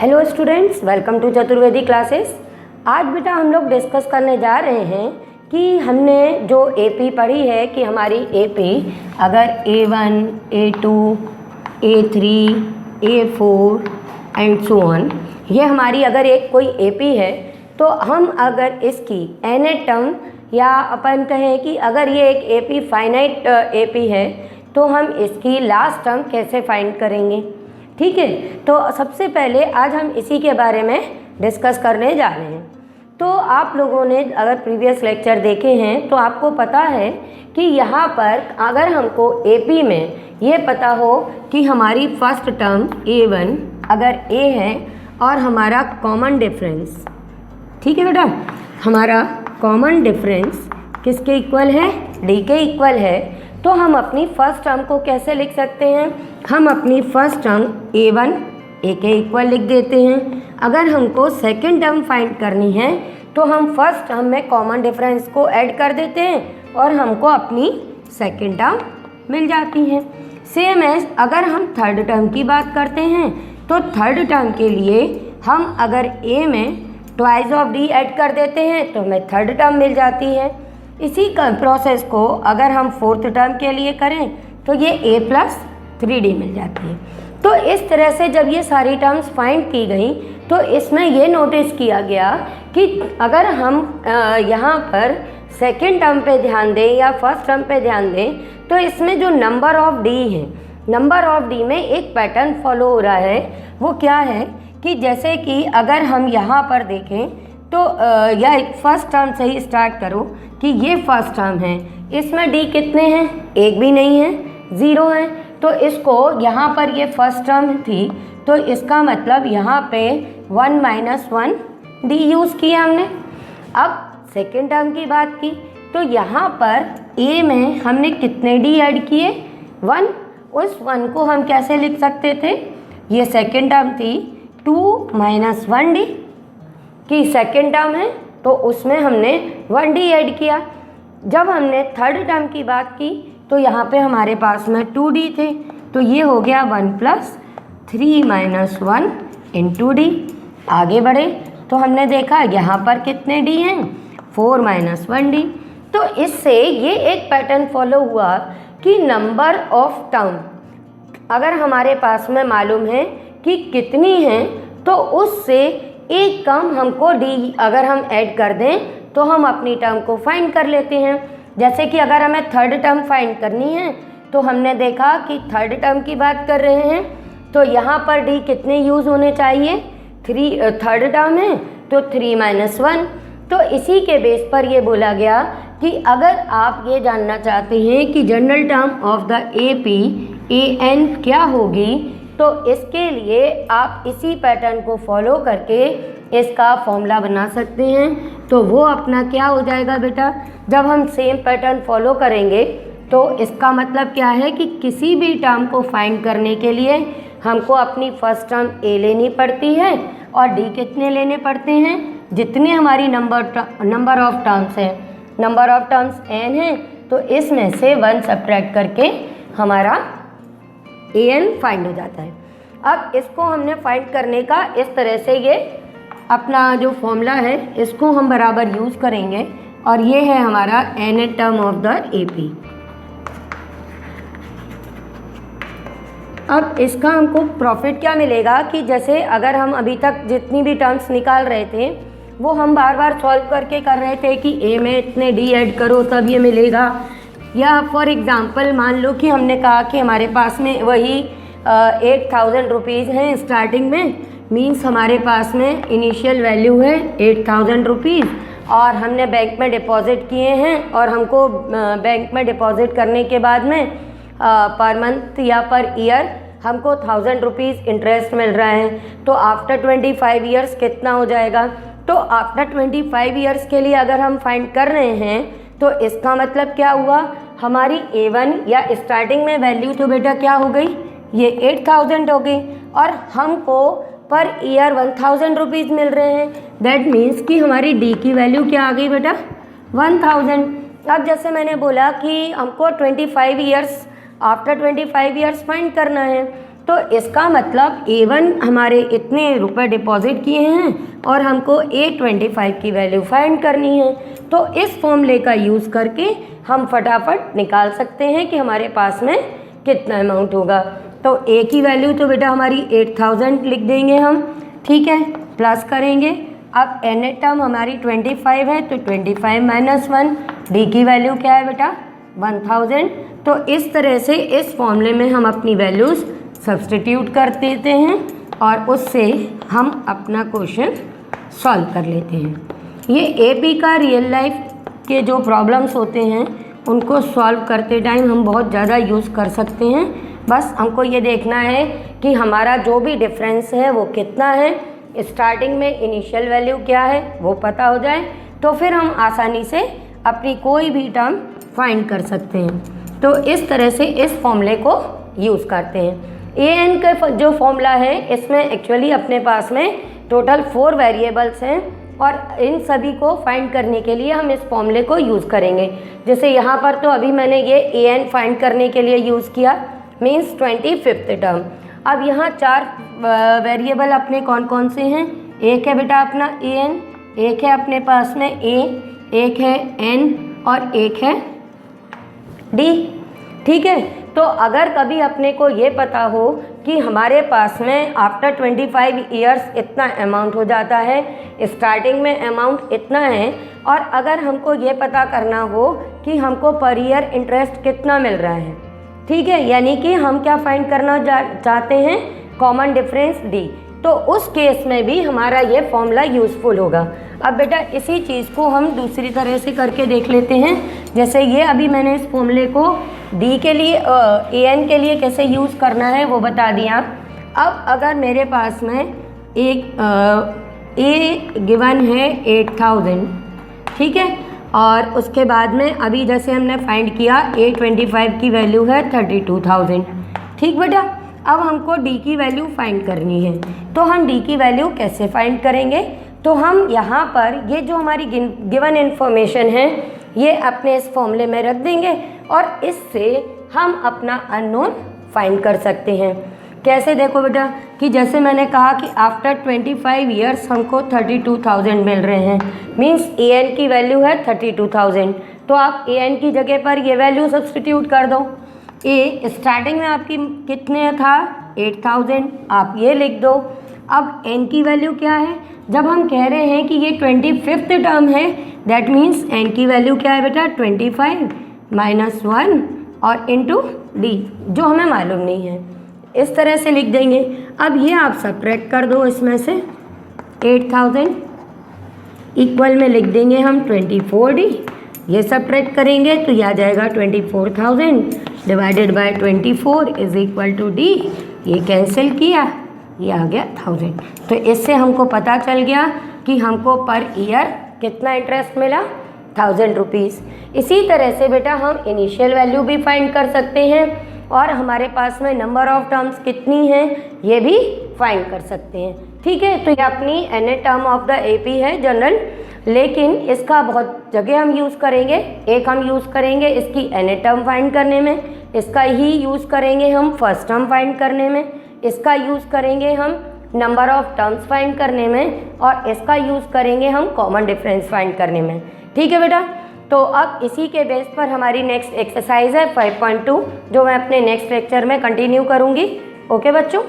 Hello students, welcome to Chaturvedi classes. आज बेटा हम लोग डिस्कस करने जा रहे हैं कि हमने जो एपी पढ़ी है कि हमारी एपी अगर A1, A2, A3, A4 and so on, ये हमारी अगर एक कोई एपी है तो हम अगर इसकी nth टर्म या अपन कहें कि अगर ये एक एपी फाइनाइट एपी है तो हम इसकी लास्ट टर्म कैसे फाइंड करेंगे। ठीक है, तो सबसे पहले आज हम इसी के बारे में डिस्कस करने जा रहे हैं। तो आप लोगों ने अगर प्रीवियस लेक्चर देखे हैं तो आपको पता है कि यहाँ पर अगर हमको एपी में ये पता हो कि हमारी फर्स्ट टर्म A1 अगर A है और हमारा कॉमन डिफरेंस, ठीक है बेटा, हमारा कॉमन डिफरेंस किसके इक्वल है? D के इक्वल है। तो हम अपनी फर्स्ट टर्म को कैसे लिख सकते हैं? हम अपनी फर्स्ट टर्म A1 A के इक्वल लिख देते हैं। अगर हमको सेकंड टर्म फाइंड करनी है तो हम फर्स्ट टर्म में कॉमन डिफरेंस को ऐड कर देते हैं और हमको अपनी सेकंड टर्म मिल जाती है। सेम एज अगर हम थर्ड टर्म की बात करते हैं तो थर्ड टर्म के लिए हम अगर A में ट्वाइस ऑफ D ऐड कर देते हैं तो हमें थर्ड टर्म मिल जाती है। इसी का प्रोसेस को अगर हम फोर्थ टर्म के लिए करें तो ये A प्लस 3D मिल जाती है। तो इस तरह से जब ये सारी टर्म्स फाइंड की गई तो इसमें ये नोटिस किया गया कि अगर हम यहाँ पर सेकेंड टर्म पे ध्यान दें या फर्स्ट टर्म पे ध्यान दें तो इसमें जो नंबर ऑफ D है, नंबर ऑफ D में एक पैटर्न फॉलो हो रहा है। वो क्या है कि जैसे कि अगर हम यहाँ पर देखें तो या फर्स्ट टर्म से ही स्टार्ट करो कि ये फर्स्ट टर्म है, इसमें D कितने हैं? एक भी नहीं है, 0 है। तो इसको यहाँ पर ये फर्स्ट टर्म थी तो इसका मतलब यहाँ पे 1 - 1 D यूज़ किया हमने। अब सेकेंड टर्म की बात की तो यहाँ पर A में हमने कितने D ऐड किए? 1। उस 1 को हम कैसे लिख सकते थे? ये सेकेंड टर्म थी 2 - 1 D की सेकेंड टर्म है तो उसमें हमने 1 D ऐड किया। जब हमने थर्ड टर्म की बात की तो यहाँ पे हमारे पास में 2 D थे तो ये हो गया 1 + 3 - 1 × D। आगे बढ़े तो हमने देखा यहाँ पर कितने D हैं? 4 - 1 D। तो इससे ये एक पैटर्न फॉलो हुआ कि नंबर ऑफ टर्म अगर हमारे पास में मालूम है कि कितनी हैं तो उससे एक कम हमको D अगर हम ऐड कर दें तो हम अपनी टर्म को फाइंड कर लेते हैं। जैसे कि अगर हमें थर्ड टर्म फाइंड करनी है तो हमने देखा कि थर्ड टर्म की बात कर रहे हैं तो यहाँ पर D कितने यूज़ होने चाहिए? 3। थर्ड टर्म है तो 3 - 1। तो इसी के बेस पर ये बोला गया कि अगर आप ये जानना चाहते हैं कि general term of the AP AN क्या होगी तो इसके लिए आप इसी पैटर्न को फॉलो करके इसका फॉर्मूला बना सकते हैं। तो वो अपना क्या हो जाएगा बेटा? जब हम सेम पैटर्न फॉलो करेंगे तो इसका मतलब क्या है कि किसी भी टर्म को फाइंड करने के लिए हमको अपनी फर्स्ट टर्म A लेनी पड़ती है और D कितने लेने पड़ते हैं? जितने हमारी नंबर ऑफ टर्म्स हैं, नंबर ऑफ टर्म्स n हैं तो इसमें से 1 सब्ट्रैक्ट करके हमारा AN फाइंड हो जाता है। अब इसको हमने फाइंड करने का इस तरह से ये अपना जो फॉर्मूला है इसको हम बराबर यूज़ करेंगे और ये है हमारा nth term of the AP। अब इसका हमको प्रॉफिट क्या मिलेगा कि जैसे अगर हम अभी तक जितनी भी टर्म्स निकाल रहे थे वो हम बार बार सॉल्व करके कर रहे थे कि A में इतने D ऐड करो तब ये मिलेगा। या फॉर एग्ज़ाम्पल मान लो कि हमने कहा कि हमारे पास में वही 8,000 रुपीज़ हैं स्टार्टिंग में, मीन्स हमारे पास में इनिशियल वैल्यू है 8,000 रुपीज़ और हमने बैंक में डिपॉज़िट किए हैं और हमको बैंक में डिपॉज़िट करने के बाद में पर मंथ या पर ईयर हमको 1,000 रुपीज़ इंटरेस्ट मिल रहा है। तो आफ्टर 25 ईयर्स कितना हो जाएगा? तो आफ्टर 25 ईयर्स के लिए अगर हम फाइंड कर रहे हैं तो इसका मतलब क्या हुआ? हमारी A1 या स्टार्टिंग में वैल्यू तो बेटा क्या हो गई? ये 8,000 हो गई और हमको पर ईयर 1,000 रुपीज़ मिल रहे हैं। दैट मीन्स कि हमारी D की वैल्यू क्या आ गई बेटा? 1,000। अब जैसे मैंने बोला कि हमको 25 ईयर्स आफ्टर 25 ईयर्स फाइंड करना है तो इसका मतलब A1 हमारे इतने रुपए डिपॉजिट किए हैं और हमको A25 की वैल्यू फाइंड करनी है। तो इस फॉर्मूले का यूज़ करके हम फटाफट निकाल सकते हैं कि हमारे पास में कितना अमाउंट होगा। तो A की वैल्यू तो बेटा हमारी 8000 लिख देंगे हम, ठीक है, प्लस करेंगे। अब n टर्म हमारी 25 है तो 25 माइनस 1, D की वैल्यू क्या है बेटा 1000। तो इस तरह से इस फॉर्मूले में हम अपनी वैल्यूज़ सब्सटीट्यूट कर देते हैं और उससे हम अपना क्वेश्चन सॉल्व कर लेते हैं। ये AP का रियल लाइफ के जो प्रॉब्लम्स होते हैं उनको सॉल्व करते टाइम हम बहुत ज़्यादा यूज़ कर सकते हैं। बस हमको ये देखना है कि हमारा जो भी डिफरेंस है वो कितना है, स्टार्टिंग में इनिशियल वैल्यू क्या है वो पता हो जाए तो फिर हम आसानी से अपनी कोई भी टर्म फाइंड कर सकते हैं। तो इस तरह से इस फॉर्मूले को यूज़ करते हैं। AN का जो फॉर्मूला है इसमें एक्चुअली अपने पास में टोटल 4 वेरिएबल्स हैं और इन सभी को फाइंड करने के लिए हम इस फॉर्मूले को यूज़ करेंगे। जैसे यहाँ पर तो अभी मैंने ये AN फाइंड करने के लिए यूज़ किया, मीन्स 25th टर्म। अब यहाँ 4 वेरिएबल अपने कौन कौन से हैं, एक है बेटा अपना AN, एक है अपने पास में A, एक है N और एक है D, ठीक है। तो अगर कभी अपने को ये पता हो कि हमारे पास में आफ्टर 25 ईयर्स इतना अमाउंट हो जाता है, स्टार्टिंग में अमाउंट इतना है, और अगर हमको ये पता करना हो कि हमको पर ईयर इंटरेस्ट कितना मिल रहा है, ठीक है, यानी कि हम क्या फाइंड करना चाहते हैं, कॉमन डिफरेंस D, तो उस केस में भी हमारा ये फॉर्मूला यूज़फुल होगा। अब बेटा इसी चीज़ को हम दूसरी तरह से करके देख लेते हैं। जैसे ये अभी मैंने इस फॉर्मूले को D के लिए AN के लिए कैसे यूज़ करना है वो बता दिया। अब अगर मेरे पास में एक A गिवन है 8000, ठीक है, और उसके बाद में अभी जैसे हमने फाइंड किया A25 की वैल्यू है 32000, ठीक बेटा। अब हमको D की वैल्यू फाइंड करनी है, तो हम D की वैल्यू कैसे फाइंड करेंगे, तो हम यहाँ पर ये जो हमारी गिवन इन्फॉर्मेशन है ये अपने इस फॉर्मूले में रख देंगे और इससे हम अपना अननोन फाइंड कर सकते हैं। कैसे, देखो बेटा कि जैसे मैंने कहा कि आफ्टर 25 ईयर्स हमको 32000 मिल रहे हैं, मीन्स AN की वैल्यू है 32000, तो आप AN की जगह पर ये वैल्यू सब्सटीट्यूट कर दो। A स्टार्टिंग में आपकी कितने था 8000, आप ये लिख दो। अब N की वैल्यू क्या है, जब हम कह रहे हैं कि ये 25th टर्म है, दैट मीन्स N की वैल्यू क्या है बेटा 25 माइनस 1 और इंटू D जो हमें मालूम नहीं है, इस तरह से लिख देंगे। अब ये आप सब्ट्रैक्ट कर दो, इसमें से 8000 इक्वल में लिख देंगे हम 24D, ये सब्ट्रैक्ट करेंगे तो ये आ जाएगा 24000 divided by 24 is equal to D, ये कैंसिल किया, ये आ गया 1000। तो इससे हमको पता चल गया कि हमको पर ईयर कितना इंटरेस्ट मिला, 1000 रुपीज़। इसी तरह से बेटा हम इनिशियल वैल्यू भी फाइंड कर सकते हैं और हमारे पास में नंबर ऑफ टर्म्स कितनी हैं ये भी फाइंड कर सकते हैं, ठीक है। तो ये अपनी n term of the AP है जनरल, लेकिन इसका बहुत जगह हम यूज़ करेंगे। एक हम यूज़ करेंगे इसकी एन टर्म फाइंड करने में, इसका ही यूज़ करेंगे हम फर्स्ट टर्म फाइंड करने में, इसका यूज़ करेंगे हम नंबर ऑफ टर्म्स फाइंड करने में, और इसका यूज़ करेंगे हम कॉमन डिफरेंस फाइंड करने में, ठीक है बेटा। तो अब इसी के बेस पर हमारी नेक्स्ट एक्सरसाइज है 5.2 जो मैं अपने नेक्स्ट लेक्चर में कंटिन्यू करूँगी। ओके बच्चों।